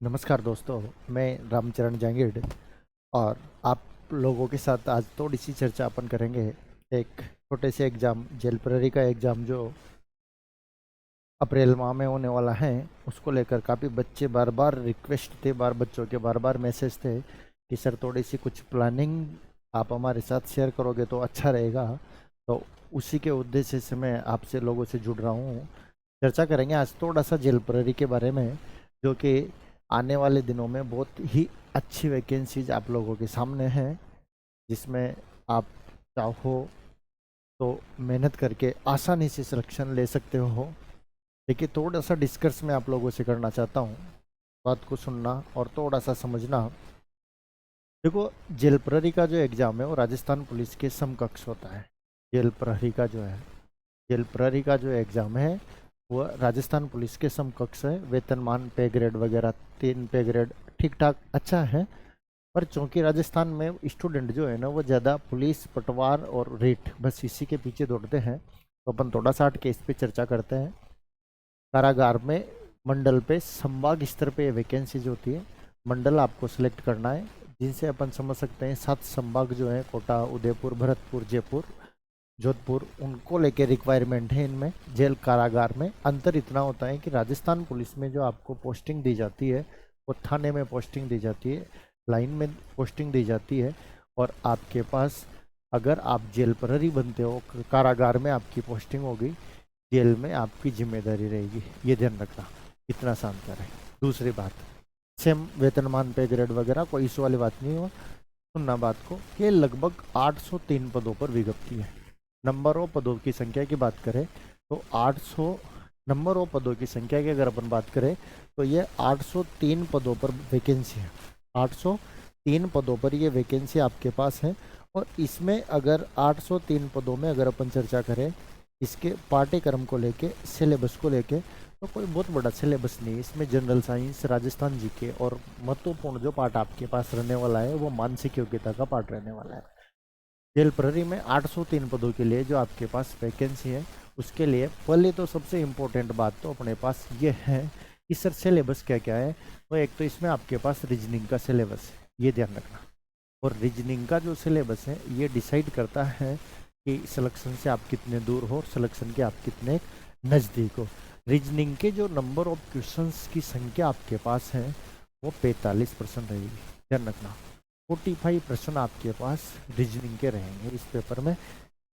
नमस्कार दोस्तों, मैं रामचरण जांगीड़ और आप लोगों के साथ आज थोड़ी सी चर्चा अपन करेंगे। एक छोटे से एग्ज़ाम जेल प्रहरी का एग्ज़ाम जो अप्रैल माह में होने वाला है, उसको लेकर काफ़ी बच्चे बार बार रिक्वेस्ट थे, बच्चों के बार बार मैसेज थे कि सर थोड़ी सी कुछ प्लानिंग आप हमारे साथ शेयर करोगे तो अच्छा रहेगा। तो उसी के उद्देश्य से मैं आपसे लोगों से जुड़ रहा हूँ। चर्चा करेंगे आज थोड़ा सा जेल प्रहरी के बारे में, जो कि आने वाले दिनों में बहुत ही अच्छी वैकेंसीज आप लोगों के सामने हैं, जिसमें आप चाहो तो मेहनत करके आसानी से सिलेक्शन ले सकते हो। देखिए, थोड़ा सा डिस्कस मैं आप लोगों से करना चाहता हूँ, बात को सुनना और थोड़ा सा समझना। देखो, जेल प्रहरी का जो एग्ज़ाम है वो राजस्थान पुलिस के समकक्ष होता है। जेल प्रहरी का जो है जेल प्रहरी का जो एग्ज़ाम है वो राजस्थान पुलिस के समकक्ष है। वेतनमान, पे ग्रेड वगैरह, 3 पे ग्रेड ठीक ठाक अच्छा है। पर चूंकि राजस्थान में स्टूडेंट जो है ना वो ज़्यादा पुलिस, पटवार और रेट बस इसी के पीछे दौड़ते हैं, तो अपन थोड़ा सा हट के इस पे चर्चा करते हैं। कारागार में मंडल पे संभाग स्तर पे वैकेंसीज होती है। मंडल आपको सिलेक्ट करना है, जिनसे अपन समझ सकते हैं 7 संभाग जो है, कोटा, उदयपुर, भरतपुर, जयपुर, जोधपुर, उनको लेके रिक्वायरमेंट है। इनमें जेल कारागार में अंतर इतना होता है कि राजस्थान पुलिस में जो आपको पोस्टिंग दी जाती है वो थाने में पोस्टिंग दी जाती है, लाइन में पोस्टिंग दी जाती है। और आपके पास अगर आप जेल प्रहरी बनते हो, कारागार में आपकी पोस्टिंग होगी, जेल में आपकी जिम्मेदारी रहेगी। ये ध्यान रखना, इतना सा अंतर है। दूसरी बात, सेम वेतनमान, पे ग्रेड वगैरह कोई इशू वाली बात नहीं हो। सुनना बात को कि लगभग 803 पदों पर विज्ञप्ति है। नंबर ऑफ पदों की संख्या की बात करें तो 800 नंबर ऑफ पदों की संख्या की अगर अपन बात करें तो ये 803 पदों पर वैकेंसी है। 803 पदों पर ये वैकेंसी आपके पास है। और इसमें अगर 803 पदों में अगर अपन चर्चा करें इसके पाठ्यक्रम को लेके, सिलेबस को लेके, तो कोई बहुत बड़ा सिलेबस नहीं है। इसमें जनरल साइंस, राजस्थान जीके और महत्वपूर्ण जो पार्ट आपके पास रहने वाला है वो मानसिक योग्यता का पार्ट रहने वाला है। जेल प्रहरी में 803 पदों के लिए जो आपके पास वैकेंसी है, उसके लिए पहले तो सबसे इम्पोर्टेंट बात तो अपने पास ये है कि सर सिलेबस क्या क्या है। तो एक तो इसमें आपके पास रीजनिंग का सिलेबस है, ये ध्यान रखना। और रीजनिंग का जो सिलेबस है ये डिसाइड करता है कि सिलेक्शन से आप कितने दूर हो और सिलेक्शन के आप कितने नज़दीक हो। रीजनिंग के जो नंबर ऑफ क्वेश्चंस की संख्या आपके पास है वो 45% रहेगी, ध्यान रखना। 45% आपके पास रीजनिंग के रहेंगे इस पेपर में,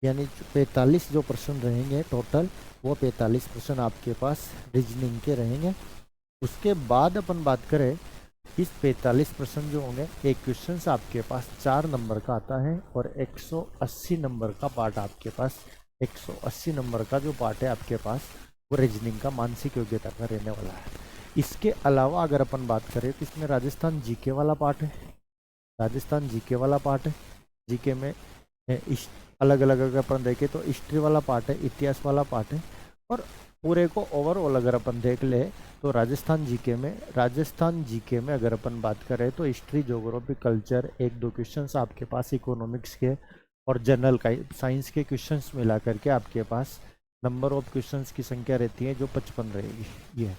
यानी 45 जो प्रश्न रहेंगे टोटल, वो 45% आपके पास रीजनिंग के रहेंगे। उसके बाद अपन बात करें, इस 45% जो होंगे, एक क्वेश्चन आपके पास 4 नंबर का आता है और 180 नंबर का पार्ट आपके पास, 180 नंबर का जो पार्ट है आपके पास वो रीजनिंग का, मानसिक योग्यता का रहने वाला है। इसके अलावा अगर अपन बात करें तो इसमें राजस्थान जीके वाला पार्ट है। राजस्थान जीके वाला पार्ट है। जीके में अलग अलग अगर अपन देखें तो हिस्ट्री वाला पार्ट है, इतिहास वाला पार्ट है। और पूरे को ओवरऑल अगर अपन देख ले तो राजस्थान जीके में अगर अपन बात करें तो हिस्ट्री, ज्योग्राफी, कल्चर, एक दो क्वेश्चंस आपके पास इकोनॉमिक्स के और जनरल का साइंस के क्वेश्चंस मिला करके आपके पास नंबर ऑफ क्वेश्चंस की संख्या रहती है जो 55 रहेगी ये।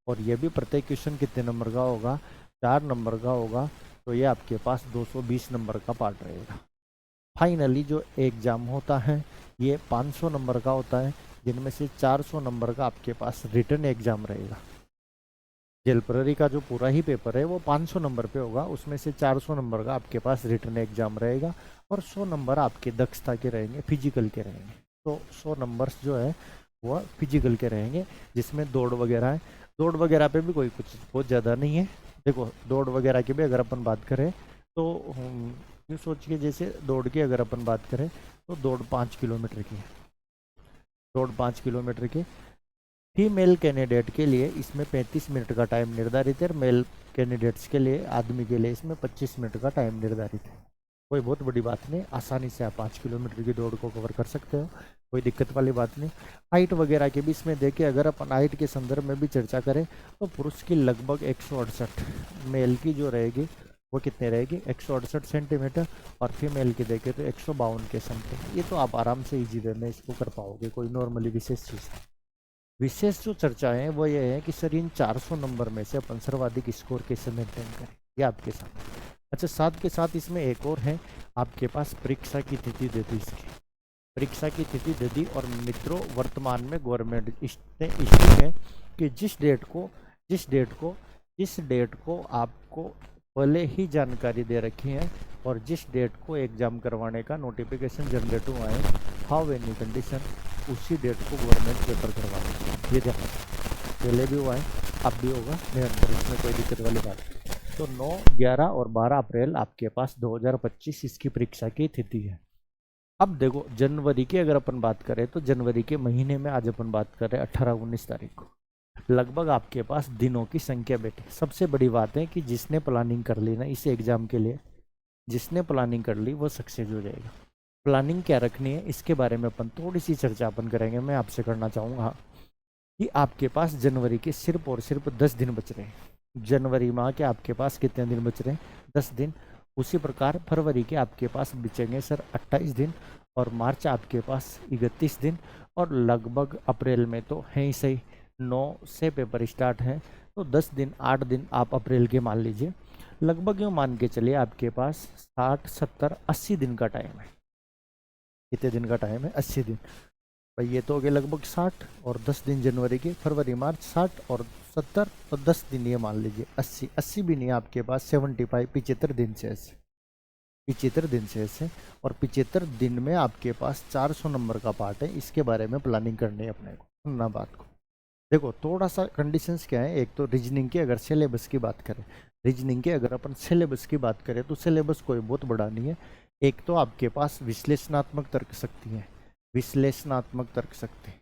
और ये भी प्रत्येक क्वेश्चन कितने नंबर का होगा, 4 नंबर का होगा। तो ये आपके पास 220 नंबर का पार्ट रहेगा। फाइनली जो एग्ज़ाम होता है ये 500 नंबर का होता है, जिनमें से 400 नंबर का आपके पास रिटर्न एग्ज़ाम रहेगा। जेल प्रहरी का जो पूरा ही पेपर है वो 500 नंबर पे होगा, उसमें से 400 नंबर का आपके पास रिटर्न एग्ज़ाम रहेगा और 100 नंबर आपके दक्षता के रहेंगे, फिजिकल के रहेंगे। तो 100 नंबर्स जो है वह फिजिकल के रहेंगे, जिसमें दौड़ वगैरह है। दौड़ वगैरह पे भी कोई कुछ बहुत ज़्यादा नहीं है। देखो, दौड़ वगैरह की भी अगर अपन बात करें तो यूँ सोच के, जैसे दौड़ की अगर अपन बात करें तो दौड़ 5 किलोमीटर की है। दौड़ 5 किलोमीटर की फीमेल कैंडिडेट के लिए इसमें 35 मिनट का टाइम निर्धारित है और मेल कैंडिडेट्स के लिए, आदमी के लिए, इसमें 25 मिनट का टाइम निर्धारित है। कोई बहुत बड़ी बात नहीं, आसानी से आप 5 किलोमीटर की दौड़ को कवर कर सकते हो, कोई दिक्कत वाली बात नहीं। हाइट वगैरह के भी इसमें देखें, अगर अपन हाइट के संदर्भ में भी चर्चा करें तो पुरुष की लगभग 168, मेल की जो रहेगी वो कितने रहेगी, 168 सेंटीमीटर। और फीमेल की देखें तो 152 के समथिंग। ये तो आप आराम से इजी वे में इसको कर पाओगे, कोई नॉर्मली विशेष चीज़ विशेष जो चर्चा है वो ये है कि सर इन 400 नंबर में से अपन सर्वाधिक स्कोर कैसे मेंटेन करें, ये आपके साथ। अच्छा, साथ के साथ इसमें एक और है, आपके पास परीक्षा की तिथि दे दी इसकी, परीक्षा की तिथि दे दी। और मित्रों, वर्तमान में गवर्नमेंट ने इशू है कि जिस डेट को आपको पहले ही जानकारी दे रखी है और जिस डेट को एग्जाम करवाने का नोटिफिकेशन जनरेट हुआ है, हाउ एनी कंडीशन उसी डेट को गवर्नमेंट पेपर करवाएगी। ये देखो, पहले भी हुआ है, अब भी होगा, निरंतर, इसमें कोई दिक्कत वाली बात नहीं। तो 9, 11 और 12 अप्रैल आपके पास 2025 इसकी परीक्षा की तिथि है। अब देखो, जनवरी की अगर अपन बात करें तो जनवरी के महीने में आज अपन बात कर रहे हैं 18-19 तारीख को, लगभग आपके पास दिनों की संख्या बेटे। सबसे बड़ी बात है कि जिसने प्लानिंग कर ली ना इस एग्जाम के लिए, जिसने प्लानिंग कर ली वो सक्सेस हो जाएगा। प्लानिंग क्या रखनी है इसके बारे में अपन थोड़ी सी चर्चा अपन करेंगे। मैं आपसे करना चाहूँगा कि आपके पास जनवरी के सिर्फ और सिर्फ 10 दिन बच रहे हैं। जनवरी माह के आपके पास कितने दिन बच रहे हैं? 10 दिन। उसी प्रकार फरवरी के आपके पास बचेंगे सर 28 दिन, और मार्च आपके पास 31 दिन, और लगभग अप्रैल में तो है ही सही, 9 से पेपर स्टार्ट है, तो 10 दिन 8 दिन आप अप्रैल के मान लीजिए। लगभग यूँ मान के चलिए आपके पास 60, 70, 80 दिन का टाइम है। कितने दिन का टाइम है? 80 दिन। भाई ये तो हो गए लगभग 60, और 10 दिन जनवरी के, फरवरी मार्च 60 और 70, तो 10 दिन ये मान लीजिए 80। 80 भी नहीं, आपके पास 75, 75 दिन से ऐसे, 75 दिन से ऐसे। और 75 दिन में आपके पास 400 नंबर का पार्ट है, इसके बारे में प्लानिंग करनी है अपने को। सुनना बात को, देखो थोड़ा सा कंडीशंस क्या है। एक तो रीजनिंग की अगर सिलेबस की बात करें, रीजनिंग के अगर अपन सिलेबस की बात करें तो सिलेबस कोई बहुत बड़ा नहीं है। एक तो आपके पास विश्लेषणात्मक तर्क शक्ति है, विश्लेषणात्मक तर्क शक्ति,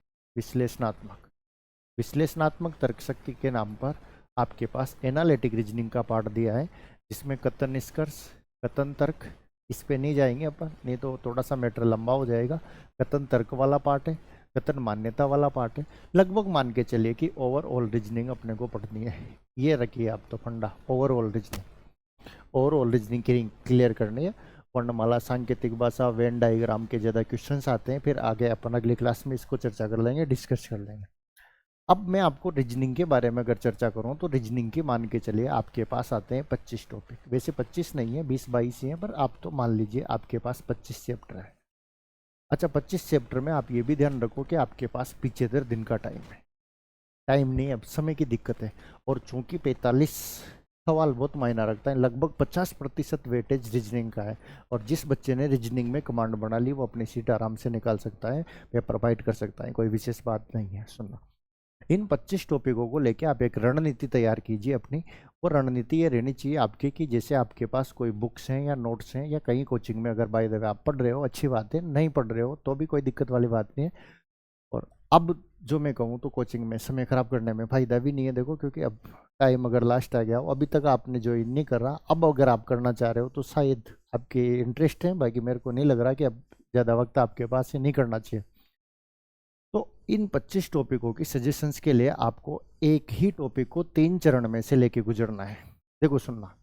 विश्लेषणात्मक तर्क शक्ति के नाम पर आपके पास एनालिटिक रीजनिंग का पार्ट दिया है, जिसमें कथन निष्कर्ष, कथन तर्क, इस पे नहीं जाएंगे अपन, नहीं तो थोड़ा सा मैटर लंबा हो जाएगा। कथन तर्क वाला पार्ट है, कथन मान्यता वाला पार्ट है। लगभग मान के चलिए कि ओवरऑल रीजनिंग अपने को पढ़नी है। ये रखिए आप तो फंडा, ओवरऑल रीजनिंग क्लियर करनी है। वर्णमाला, सांकेतिक भाषा, वेन डायग्राम के ज़्यादा क्वेश्चंस आते हैं, फिर आगे अपन अगली क्लास में इसको चर्चा कर लेंगे, डिस्कस कर लेंगे। अब मैं आपको रीजनिंग के बारे में अगर चर्चा करूं तो रीजनिंग की मान के चलिए आपके पास आते हैं 25 टॉपिक। वैसे 25 नहीं है, 20-22 ही है, पर आप तो मान लीजिए आपके पास 25 चैप्टर है। अच्छा, 25 चैप्टर में आप ये भी ध्यान रखो कि आपके पास 75 दिन का टाइम है। टाइम नहीं है, अब समय की दिक्कत है। और चूंकि 45 सवाल बहुत मायना रखता है, लगभग 50% वेटेज रीजनिंग का है। और जिस बच्चे ने रीजनिंग में कमांड बना ली वो अपनी सीट आराम से निकाल सकता है, पेपर फाइट कर सकता है, कोई विशेष बात नहीं है। सुनना, इन 25 टॉपिकों को लेके आप एक रणनीति तैयार कीजिए अपनी। वो रणनीति ये रहनी चाहिए आपकी कि जैसे आपके पास कोई बुक्स हैं या नोट्स हैं या कहीं कोचिंग में अगर बाय द वे आप पढ़ रहे हो, अच्छी बात है, नहीं पढ़ रहे हो तो भी कोई दिक्कत वाली बात नहीं है। और अब जो मैं कहूँ तो कोचिंग में समय खराब करने में फ़ायदा भी नहीं है, देखो, क्योंकि अब टाइम अगर लास्ट आ गया हो, अभी तक आपने ज्वाइन नहीं कर रहा, अब अगर आप करना चाह रहे हो तो शायद आपके इंटरेस्ट है, बाकी मेरे को नहीं लग रहा कि अब ज़्यादा वक्त आपके पास है, नहीं करना चाहिए। तो इन 25 टॉपिकों की सजेशंस के लिए आपको एक ही टॉपिक को 3 चरण में से लेके गुजरना है। देखो सुनना,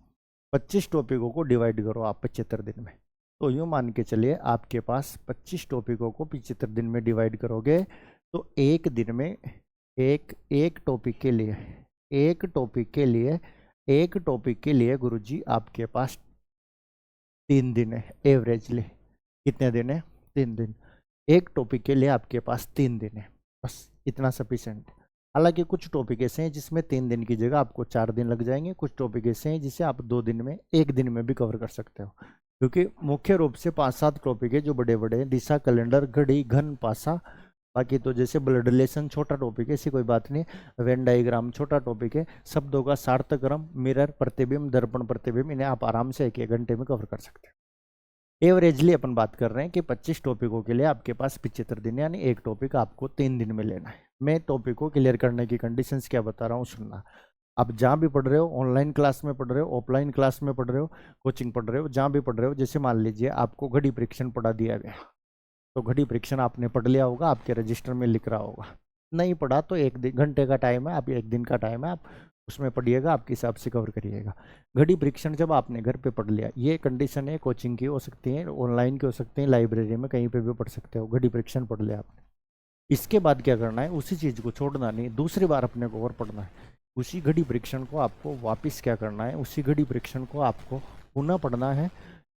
25 टॉपिकों को डिवाइड करो आप 75 दिन में, तो यूँ मान के चलिए आपके पास 25 टॉपिकों को 75 दिन में डिवाइड करोगे तो एक दिन में एक टॉपिक के लिए गुरुजी आपके पास 3 दिन है एवरेजली। कितने दिन है? 3 दिन। एक टॉपिक के लिए आपके पास 3 दिन है, बस इतना सफिशेंट। हालांकि कुछ टॉपिक ऐसे हैं जिसमें 3 दिन की जगह आपको 4 दिन लग जाएंगे, कुछ टॉपिक ऐसे हैं जिसे आप 2 दिन में, 1 दिन में भी कवर कर सकते हो, क्योंकि मुख्य रूप से 5-7 टॉपिक है जो बड़े बड़े हैं, दिशा, कैलेंडर, घड़ी, घन, पासा। बाकी तो जैसे ब्लड रिलेशन छोटा टॉपिक है, ऐसी कोई बात नहीं। वेन डायग्राम छोटा टॉपिक है। शब्दों का सार्थक क्रम, मिरर, प्रतिबिंब, दर्पण, प्रतिबिंब, इन्हें आप आराम से 1-1 घंटे में कवर कर सकते हैं। एवरेजली अपन बात कर रहे हैं कि 25 टॉपिकों के लिए आपके पास 75 दिन, यानी एक टॉपिक आपको 3 दिन में लेना है। मैं टॉपिक को क्लियर करने की कंडीशंस क्या बता रहा हूँ, सुनना। आप जहाँ भी पढ़ रहे हो, ऑनलाइन क्लास में पढ़ रहे हो, ऑफलाइन क्लास में पढ़ रहे हो, कोचिंग पढ़ रहे हो, जहाँ भी पढ़ रहे हो, जैसे मान लीजिए आपको घड़ी परीक्षण पढ़ा दिया गया, तो घड़ी परीक्षण आपने पढ़ लिया होगा, आपके रजिस्टर में लिख रहा होगा। नहीं पढ़ा तो 1 घंटे का टाइम है, आप 1 दिन का टाइम है, आप उसमें पढ़िएगा, आपके हिसाब से कवर करिएगा। घड़ी परीक्षण जब आपने घर पे पढ़ लिया, ये कंडीशन है, कोचिंग की हो सकती है, ऑनलाइन की हो सकती है, लाइब्रेरी में कहीं पे भी पढ़ सकते हो, घड़ी परीक्षण पढ़ लिया आपने। इसके बाद क्या करना है, उसी चीज को छोड़ना नहीं, दूसरी बार अपने को और पढ़ना है। उसी घड़ी परीक्षण को आपको वापस क्या करना है, उसी घड़ी परीक्षण को आपको पुनः पढ़ना है।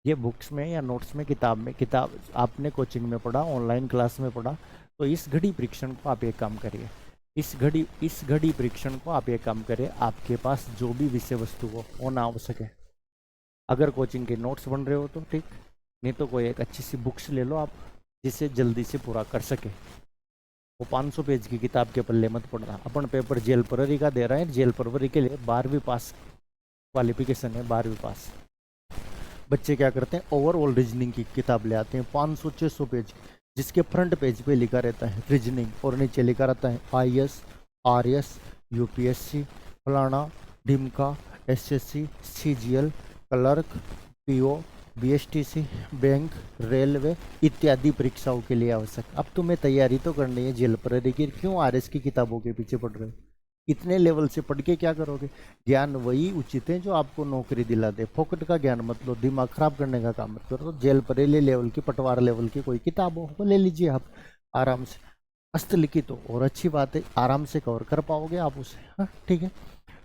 ये बुक्स में या नोट्स में, किताब में, किताब आपने कोचिंग में पढ़ा, ऑनलाइन क्लास में पढ़ा, तो इस घड़ी परीक्षण को आप एक काम करिए, इस घड़ी परीक्षण को आप एक काम करिए, आपके पास जो भी विषय वस्तु हो होना आवश्यक है। अगर कोचिंग के नोट्स बन रहे हो तो ठीक, नहीं तो कोई एक अच्छी सी बुक्स ले लो आप, जिसे जल्दी से पूरा कर सके। वो 500 पेज की किताब के पल्ले मत पड़ना। अपन पेपर जेल प्रहरी का दे रहे हैं, जेल प्रहरी के लिए 12वीं पास क्वालिफिकेशन है, 12वीं पास। बच्चे क्या करते हैं, ओवरऑल रीजनिंग की किताब ले आते हैं 500-600 पेज, जिसके फ्रंट पेज पे लिखा रहता है रीजनिंग और नीचे लिखा रहता है IAS, RS, UPSC, फलाना ढिमका, SSC, CGL, clerk, PO, BSTC, bank, railway इत्यादि परीक्षाओं के लिए आवश्यक। अब तुम्हें तैयारी तो करनी है जेल प्रहरी की, क्यों RS की किताबों के पीछे पड़ रहे हो? इतने लेवल से पढ़ के क्या करोगे? ज्ञान वही उचित है जो आपको नौकरी दिला दे। फोकट का ज्ञान मत लो, दिमाग खराब करने का काम मत करो। तो जेल परेली लेवल की, पटवार लेवल की कोई किताब हो वो ले लीजिए आप आराम से। हस्तलिखित हो और अच्छी बात है, आराम से कवर कर पाओगे आप उसे। हाँ ठीक है,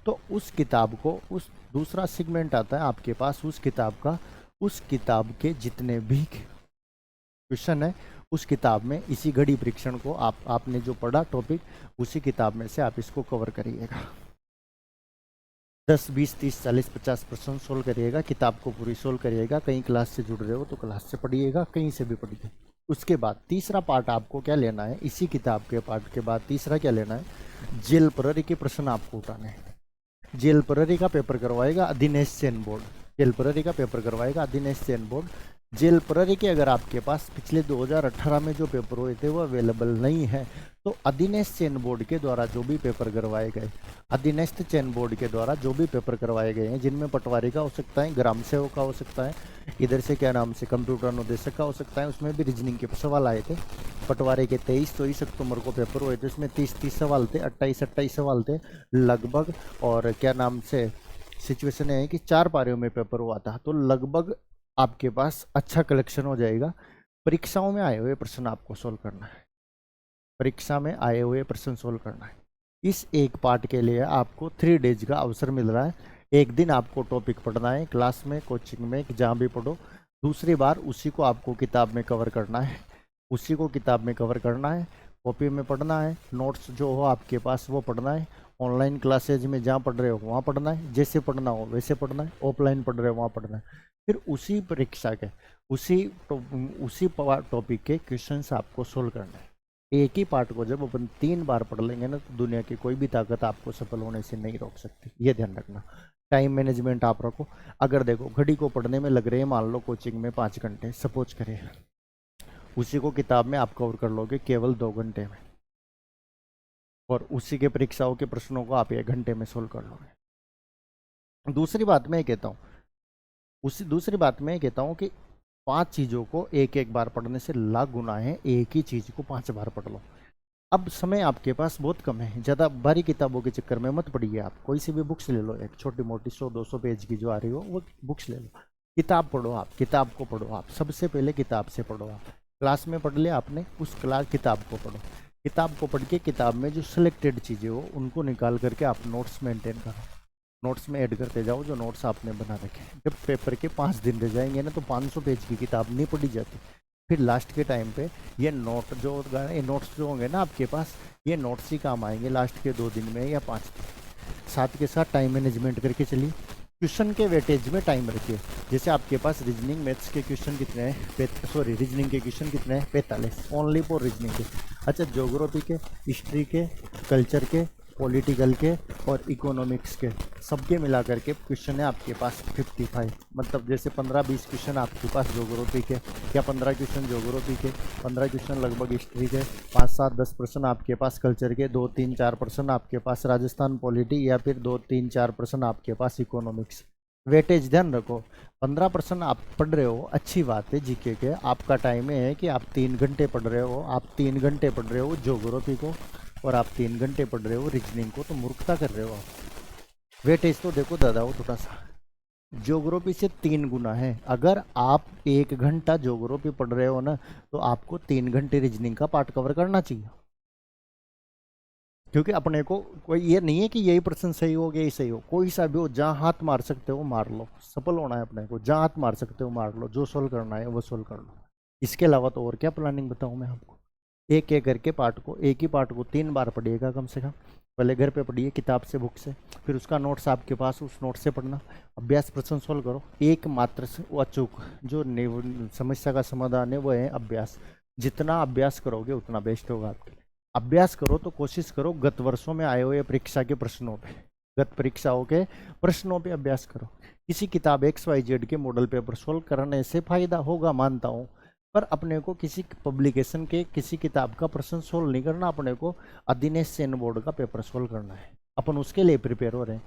तो उस किताब को, उस दूसरा सेगमेंट आता है आपके पास उस किताब का, उस किताब के जितने भी क्वेश्चन है उस किताब में, इसी घड़ी परीक्षण को आपने जो पढ़ा टॉपिक, उसी किताब में से आप इसको कवर करिएगा। 10, 20, 30, 40, 50% सोल्व करिएगा, किताब को पूरी सोल्व करिएगा। कहीं क्लास से जुड़ रहे हो तो क्लास से पढ़िएगा, कहीं से भी पढ़िए। उसके बाद तीसरा पार्ट आपको क्या लेना है, इसी किताब के पार्ट के बाद तीसरा क्या लेना है, जेल प्रहरी के प्रश्न आपको उठाने हैं। जेल प्रहरी का पेपर करवाएगा दिनेश सेन बोर्ड, जेल प्रहरी का पेपर करवाएगा दिनेश सेन बोर्ड। जेल प्रहरी के अगर आपके पास पिछले 2018 में जो पेपर हुए थे वो अवेलेबल नहीं है, तो अधिनेश चयन बोर्ड के द्वारा जो भी पेपर करवाए गए, अधिनेश चयन बोर्ड के द्वारा जो भी पेपर करवाए गए हैं, जिनमें पटवारी का हो सकता है, ग्राम सेवक का हो सकता है, इधर से क्या नाम से कंप्यूटर अनुदेशक का हो सकता है, उसमें भी रीजनिंग के सवाल आए थे। पटवारी के 23 अक्टूबर को पेपर हुए थे, उसमें 30 सवाल थे, 28 सवाल थे लगभग। और क्या नाम से सिचुएशन है कि 4 पारियों में पेपर हुआ था, तो लगभग आपके पास अच्छा कलेक्शन हो जाएगा। परीक्षाओं में आए हुए प्रश्न आपको सोल्व करना है, परीक्षा में आए हुए प्रश्न सोल्व करना है। इस एक पार्ट के लिए आपको 3 डेज का अवसर मिल रहा है। एक दिन आपको टॉपिक पढ़ना है क्लास में, कोचिंग में, जहाँ भी पढ़ो। दूसरी बार उसी को आपको किताब में कवर करना है, उसी को किताब में कवर करना है, कॉपी में पढ़ना है, नोट्स जो हो आपके पास वो पढ़ना है, ऑनलाइन क्लासेज में जहाँ पढ़ रहे हो वहाँ पढ़ना है, जैसे पढ़ना हो वैसे पढ़ना है, ऑफलाइन पढ़ रहे हो वहाँ पढ़ना है। फिर उसी परीक्षा के उसी टॉपिक के क्वेश्चंस आपको सोल्व करना है। एक ही पार्ट को जब अपन 3 बार पढ़ लेंगे ना, तो दुनिया की कोई भी ताकत आपको सफल होने से नहीं रोक सकती, ये ध्यान रखना। टाइम मैनेजमेंट आप रखो। अगर देखो घड़ी को पढ़ने में लग रहे हैं मान लो कोचिंग में 5 घंटे, सपोज करें, उसी को किताब में आप कवर कर लोगे केवल 2 घंटे में, और उसी के परीक्षाओं के प्रश्नों को आप 1 घंटे में सोल्व कर लोगे। दूसरी बात मैं कहता हूँ कि 5 चीज़ों को एक एक बार पढ़ने से लाख गुना है, एक ही चीज़ को 5 बार पढ़ लो। अब समय आपके पास बहुत कम है, ज़्यादा भारी किताबों के चक्कर में मत पढ़िए। आप कोई सी भी बुक्स ले लो, एक छोटी मोटी 100-200 पेज की जो आ रही हो वो बुक्स ले लो, किताब पढ़ो आप, किताब को पढ़ो आप, सबसे पहले किताब से पढ़ो आप। क्लास में पढ़ लिया आपने, उस किताब को पढ़ो, किताब को पढ़ के किताब में जो सिलेक्टेड चीज़ें हो उनको निकाल करके आप नोट्स मेंटेन करो, नोट्स में ऐड करते जाओ जो नोट्स आपने बना रखे। जब पेपर के 5 दिन रह जाएंगे ना, तो 500 पेज की किताब नहीं पढ़ी जाती। फिर लास्ट के टाइम पे ये नोट्स जो होंगे ना आपके पास, ये नोट्स ही काम आएंगे लास्ट के 2 दिन में या 5 दिन। साथ के साथ टाइम मैनेजमेंट करके चलिए, क्वेश्चन के वेटेज में टाइम रखिए। जैसे आपके पास रीजनिंग मैथ्स के क्वेश्चन कितने हैं, रीजनिंग के क्वेश्चन कितने हैं, 45 ओनली फॉर रीजनिंग के। अच्छा, ज्योग्राफी के, हिस्ट्री के, कल्चर के, पॉलिटिकल के और इकोनॉमिक्स के, सबके मिला करके क्वेश्चन है आपके पास 55। मतलब जैसे 15-20 क्वेश्चन आपके पास ज्योग्राफी के, या 15 क्वेश्चन ज्योग्राफी के, 15 क्वेश्चन लगभग हिस्ट्री के, 5-7-10% आपके पास कल्चर के, 2-3-4% आपके पास राजस्थान पॉलिटी, या फिर 2-3-4% आपके पास इकोनॉमिक्स। वेटेज ध्यान रखो, 15% आप पढ़ रहे हो, अच्छी बात है। जीके के आपका टाइम है कि आप 3 घंटे पढ़ रहे हो, आप 3 घंटे पढ़ रहे हो ज्योग्राफी को, और आप 3 घंटे पढ़ रहे हो रीजनिंग को, तो मूर्खता कर रहे हो आप। वेटेज तो देखो दादा, वो थोड़ा सा ज्योग्राफी से 3 गुना है। अगर आप 1 घंटा ज्योग्राफी पढ़ रहे हो ना, तो आपको 3 घंटे रीजनिंग का पार्ट कवर करना चाहिए। क्योंकि अपने को कोई ये नहीं है कि यही प्रश्न सही हो गया, यही सही हो, कोई सा भी हो, जहाँ हाथ मार सकते हो मार लो, सफल होना है अपने को, जहाँ हाथ मार सकते हो मार लो, जो सोल्व करना है वो सोल्व कर लो। इसके अलावा तो और क्या प्लानिंग बताऊँ मैं आपको। एक एक करके पार्ट को, एक ही पार्ट को 3 बार पढ़िएगा कम से कम। पहले घर पे पढ़िए किताब से, बुक से, फिर उसका नोट्स आपके पास, उस नोट से पढ़ना, अभ्यास प्रश्न सोल्व करो एक मात्र से वो अचूक। जो समस्या का समाधान है वो है अभ्यास। जितना अभ्यास करोगे उतना बेस्ट होगा आपके लिए। अभ्यास करो तो कोशिश करो गत वर्षों में आए हुए परीक्षा के प्रश्नों पे, गत परीक्षाओं के प्रश्नों पे अभ्यास करो। किसी किताब XYZ के मॉडल पेपर सोल्व करने से फायदा होगा मानता हूँ, पर अपने को किसी पब्लिकेशन के किसी किताब का प्रश्न सोल्व नहीं करना, अपने को अदिनेश सेन बोर्ड का पेपर सोल्व करना है, अपन उसके लिए प्रिपेयर हो रहे हैं।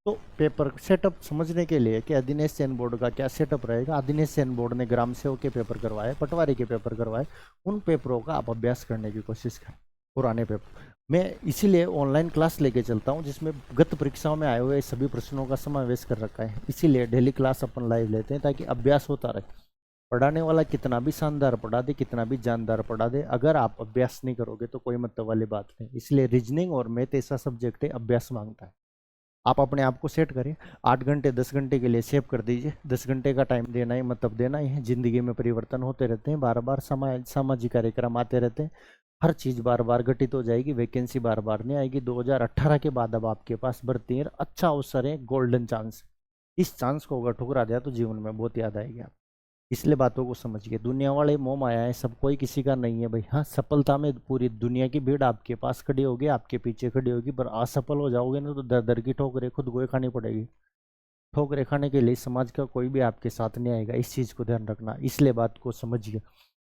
तो पेपर सेटअप समझने के लिए कि अदिनेश सेन बोर्ड का क्या सेटअप रहेगा, अदिनेश सेन बोर्ड ने ग्राम सेवक के पेपर करवाए, पटवारी के पेपर करवाए, उन पेपरों का आप अभ्यास करने की कोशिश करें, पुराने पेपर। मैं इसीलिए ऑनलाइन क्लास लेके चलता हूँ जिसमें गत परीक्षाओं में आए हुए सभी प्रश्नों का समावेश कर रखा है। इसीलिए डेली क्लास अपन लाइव लेते हैं ताकि अभ्यास होता रहे। पढ़ाने वाला कितना भी शानदार पढ़ा दे, कितना भी जानदार पढ़ा दे, अगर आप अभ्यास नहीं करोगे तो कोई मतलब वाली बात नहीं। इसलिए रीजनिंग और मैथ ऐसा सब्जेक्ट है अभ्यास मांगता है। आप अपने आप को सेट करिए, 8 घंटे 10 घंटे के लिए सेव कर दीजिए। 10 घंटे का टाइम देना ही मतलब देना ही है। जिंदगी में परिवर्तन होते रहते हैं, बार बार सामाजिक कार्यक्रम आते रहते हैं, हर चीज़ बार बार घटित हो जाएगी, वैकेंसी बार बार नहीं आएगी। 2018 के बाद अब आपके पास भर्ती है, अच्छा अवसर है, गोल्डन चांस। इस चांस को अगर ठुकरा दिया तो जीवन में बहुत याद आएगी आप। इसलिए बातों को समझिए। दुनिया वाले मोह माया है, सब कोई किसी का नहीं है भाई। हाँ, सफलता में पूरी दुनिया की भीड़ आपके पास खड़ी होगी, आपके पीछे खड़ी होगी, पर असफल हो जाओगे ना तो दर दर की ठोकरें खुद को ही खानी पड़ेगी। ठोकरें खाने के लिए समाज का कोई भी आपके साथ नहीं आएगा, इस चीज़ को ध्यान रखना। इसलिए बात को समझिए।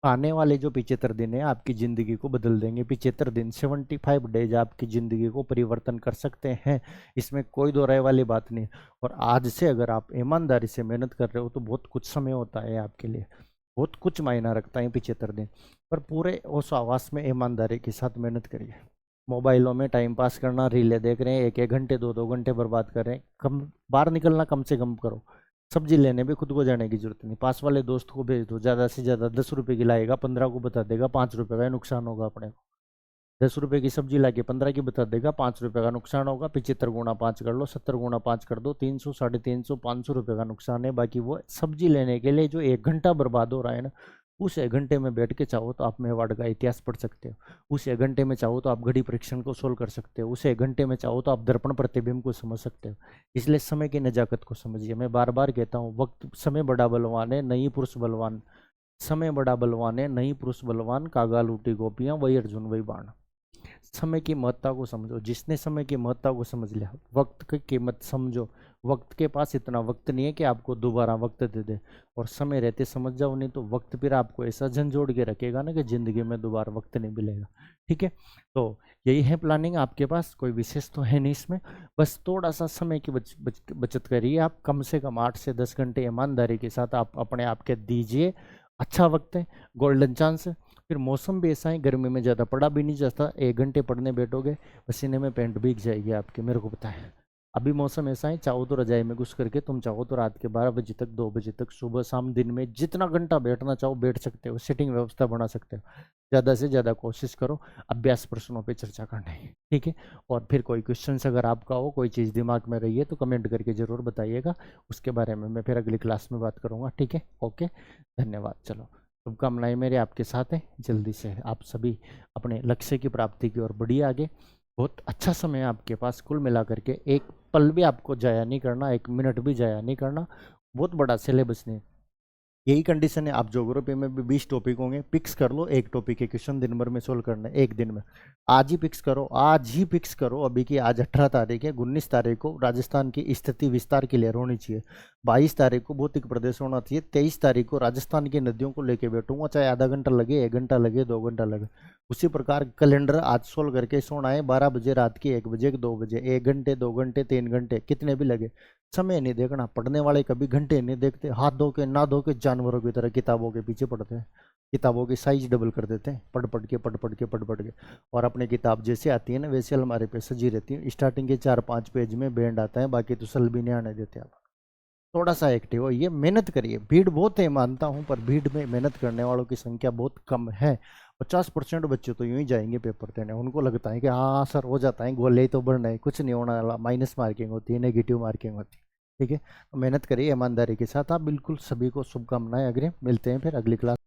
आने वाले जो 75 दिन है आपकी ज़िंदगी को बदल देंगे। 75 दिन, 75 डेज आपकी ज़िंदगी को परिवर्तन कर सकते हैं, इसमें कोई दो राय वाली बात नहीं। और आज से अगर आप ईमानदारी से मेहनत कर रहे हो तो बहुत कुछ समय होता है आपके लिए, बहुत कुछ मायना रखता है 75 दिन। पर पूरे होश आवास में ईमानदारी के साथ मेहनत करिए। मोबाइलों में टाइम पास करना, रीलें देख रहे हैं, 1-1 घंटे 2-2 घंटे बर्बाद कर रहे हैं, कम बाहर निकलना कम से कम करो। सब्जी लेने भी खुद को जाने की जरूरत नहीं, पास वाले दोस्त को भेज दो, ज़्यादा से ज़्यादा 10 रुपये की लाएगा, 15 को बता देगा, 5 रुपये का नुकसान होगा अपने को। 10 रुपये की सब्जी ला के 15 की बता देगा, 5 रुपये का नुकसान होगा। 75 गुणा 5 कर लो, 70 गुणा 5 कर दो, 300, 350, 500 रुपये का नुकसान है। बाकी वो सब्जी लेने के लिए जो 1 घंटा बर्बाद हो रहा है ना, उस 1 घंटे में बैठ के चाहो तो आप मेवाड़ का इतिहास पढ़ सकते हो, उस 1 घंटे में चाहो तो आप घड़ी परीक्षण को सोल्व कर सकते हो, उस 1 घंटे में चाहो तो आप दर्पण प्रतिबिंब को समझ सकते हो। इसलिए समय की नजाकत को समझिए। मैं बार बार कहता हूँ, वक्त समय बड़ा बलवान है, नहीं पुरुष बलवान। समय बड़ा बलवान है, नहीं पुरुष बलवान, कागा लूटी गोपियाँ, वही अर्जुन वही बाण। समय की महत्ता को समझो। जिसने समय की महत्ता को समझ लिया, वक्त की कीमत समझो। वक्त के पास इतना वक्त नहीं है कि आपको दोबारा वक्त दे दे, और समय रहते समझ जाओ, नहीं तो वक्त फिर आपको ऐसा झंझोड़ के रखेगा ना कि जिंदगी में दोबारा वक्त नहीं मिलेगा। ठीक है, तो यही है प्लानिंग आपके पास, कोई विशेष तो है नहीं इसमें। बस थोड़ा सा समय की बचत करिए आप, कम से कम 8 से 10 घंटे ईमानदारी के साथ आप अपने आप के दीजिए। अच्छा वक्त है, गोल्डन चांस है। फिर मौसम भी ऐसा है, गर्मी में ज़्यादा पढ़ा भी नहीं जाता। 1 घंटे पढ़ने बैठोगे, पसीने में पैंट भीग जाएगी आपके, मेरे को पता है। अभी मौसम ऐसा है, चाहो तो रजाई में घुस करके, तुम चाहो तो रात के 12 बजे तक, 2 बजे तक, सुबह शाम दिन में जितना घंटा बैठना चाहो बैठ सकते हो, सिटिंग व्यवस्था बना सकते हो। ज़्यादा से ज़्यादा कोशिश करो अभ्यास प्रश्नों पे चर्चा करने की, ठीक है। और फिर कोई क्वेश्चन अगर आपका हो, कोई चीज़ दिमाग में रही है तो कमेंट करके ज़रूर बताइएगा, उसके बारे में मैं फिर अगली क्लास में बात करूँगा, ठीक है। ओके, धन्यवाद। चलो, शुभकामनाएं मेरे आपके साथ हैं। जल्दी से आप सभी अपने लक्ष्य की प्राप्ति की ओर बढ़िए आगे। बहुत अच्छा समय है आपके पास, कुल मिला करके एक पल भी आपको जाया नहीं करना, 1 मिनट भी जाया नहीं करना। बहुत बड़ा सिलेबस नहीं, यही कंडीशन है। आप ज्योग्राफी में भी 20 टॉपिक होंगे, पिक्स कर लो, एक टॉपिक के क्वेश्चन दिन भर में सोल्व करना है, एक दिन में। आज ही पिक्स करो, आज ही पिक्स करो। अभी की आज 18 तारीख है, 19 तारीख को राजस्थान की स्थिति विस्तार क्लियर होनी चाहिए, 22 तारीख को भौतिक प्रदेश होना चाहिए, 23 तारीख को राजस्थान की नदियों को लेके बैठूंगा, चाहे आधा घंटा लगे, 1 घंटा लगे, 2 घंटा लगे। उसी प्रकार कैलेंडर आज सोल्व करके सोना है, 12 बजे रात की, 1 बजे, 2 बजे, 1 घंटे, 2 घंटे, 3 घंटे, कितने भी लगे, समय नहीं देखना। पढ़ने वाले कभी घंटे नहीं देखते, हाथ धो के ना धो के जानवरों की तरह किताबों के पीछे पढ़ते हैं, किताबों की साइज डबल कर देते हैं, पढ़ पढ़ के। और अपनी किताब जैसे आती है ना वैसे अलमारी पे सजी रहती है। स्टार्टिंग के 4-5 पेज में बैंड आता है, बाकी तो सल भी नहीं आने देते आप। थोड़ा सा एक्टिव हो, ये मेहनत करिए। भीड़ बहुत है मानता हूँ, पर भीड़ में मेहनत करने वालों की संख्या बहुत कम है। 50% बच्चे तो यूं ही जाएंगे पेपर देने, उनको लगता है कि हाँ सर हो जाता है, गोले ही तो बढ़ रहे हैं, कुछ नहीं होने वाला, माइनस मार्किंग होती है, नेगेटिव मार्किंग होती है। ठीक है, तो मेहनत करिए ईमानदारी के साथ आप, बिल्कुल सभी को शुभकामनाएं। अग्रिम मिलते हैं फिर अगली क्लास।